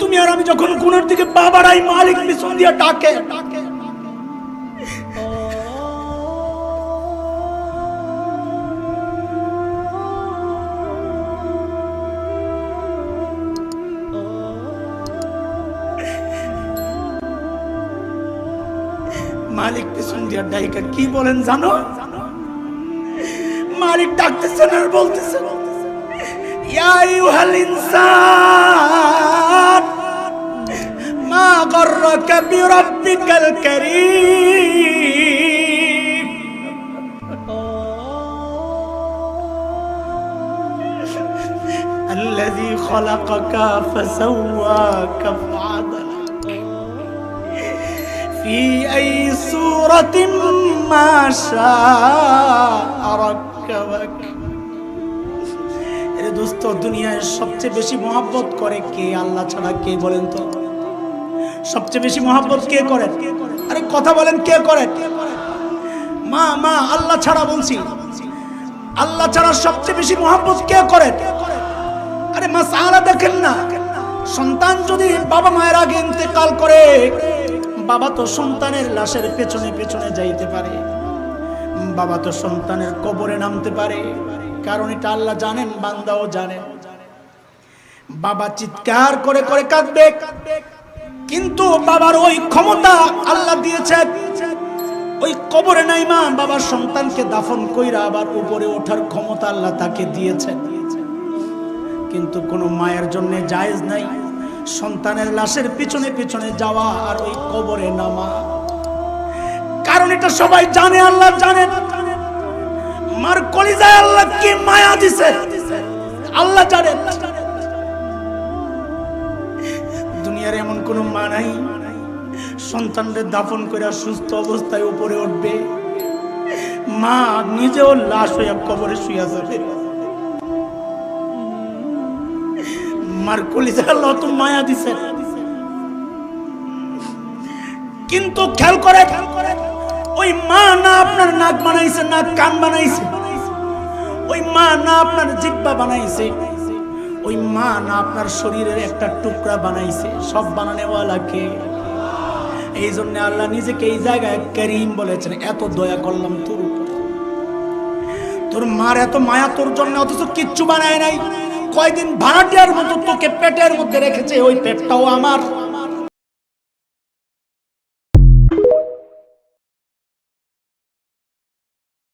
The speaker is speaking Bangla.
তুমি আর আমি যখন গুনার দিকে বাবারাই মালিক পিছন দিয়ে ডাকে, মালিক পিছন দিয়ে ডাইকা কি বলেন জানো? মালিক ডাকতেছেন আর বলতেছেন, ইয়া আইয়ুহাল ইনসান মা গররাকা বিরাব্বিকাল কারীম, আল্লাযী খালাকাকা ফাসাওয়াকা ফাআদালাক ফি আই সূরাতিন মা শাআ রাক্কাবাক। এরে দোস্ত, দুনিয়ায় সবচেয়ে বেশি মহব্বত করে কে? আল্লাহ ছাড়া কে বলেন তো? সবচেয়ে বেশি মহব্বত কে করে? আরে কথা বলেন, কে করে? মা মা আল্লাহ ছাড়া বলছি, আল্লাহ ছাড়া সবচেয়ে বেশি মহব্বত কে করে? আরে মাসআলা দেখেন না, সন্তান যদি বাবা মায়ের আগে ইন্তেকাল করে, বাবা তো সন্তানের লাশের পেছনে পেছনে যাইতে পারে, বাবা তো সন্তানের কবরে নামতে পারে, কারণ এটা আল্লাহ জানেন, বান্দাও জানেন। বাবা চিৎকার করে করে কাঁদবে, কিন্তু বাবার ওই ক্ষমতা আল্লাহ দিয়েছেন, ওই কবরে নাই মা বাবার সন্তানকে দাফন কইরা আবার উপরে ওঠার ক্ষমতা আল্লাহ তাকে দিয়েছেন। কিন্তু কোন মায়ের জন্য জায়েজ নাই সন্তানের লাশের পিছনে পিছনে যাওয়া আর ওই কবরে নামা, কারণ এটা সবাই জানে, আল্লাহ জানেন। মার কলিজায় আল্লাহ কি মায়া দিছে আল্লাহ জানেন। দুনিয়ার এমন কোন মা নাই সন্তানদের দাফন করে সুস্থ অবস্থায় উপরে উঠবে, মা নিজেও লাশ হইয়া কবরে শুইয়া যাবে। মার কলিজায় আল্লাহ তো মায়া দিছে, কিন্তু খেয়াল করে ওই মা না আপনার নাক বানাইছে, না কান বানাইছে, ওই মা না আপনার জিহ্বা বানাইছে, ওই মা না আপনার শরীরের একটা টুকরা বানাইছে, সব বানানেওয়ালা কে? এই জন্য আল্লাহ নিজেকে এই জায়গায় করিম বলেছেন, এত দয়া করলাম তোর উপর, তোর মার এত মায়া তোর জন্য, অথচ কিচ্ছু বানায় নাই। কয়দিন ভাড়াটিয়ার মতো তোকে পেটের মধ্যে রেখেছে, ওই পেটটাও আমার।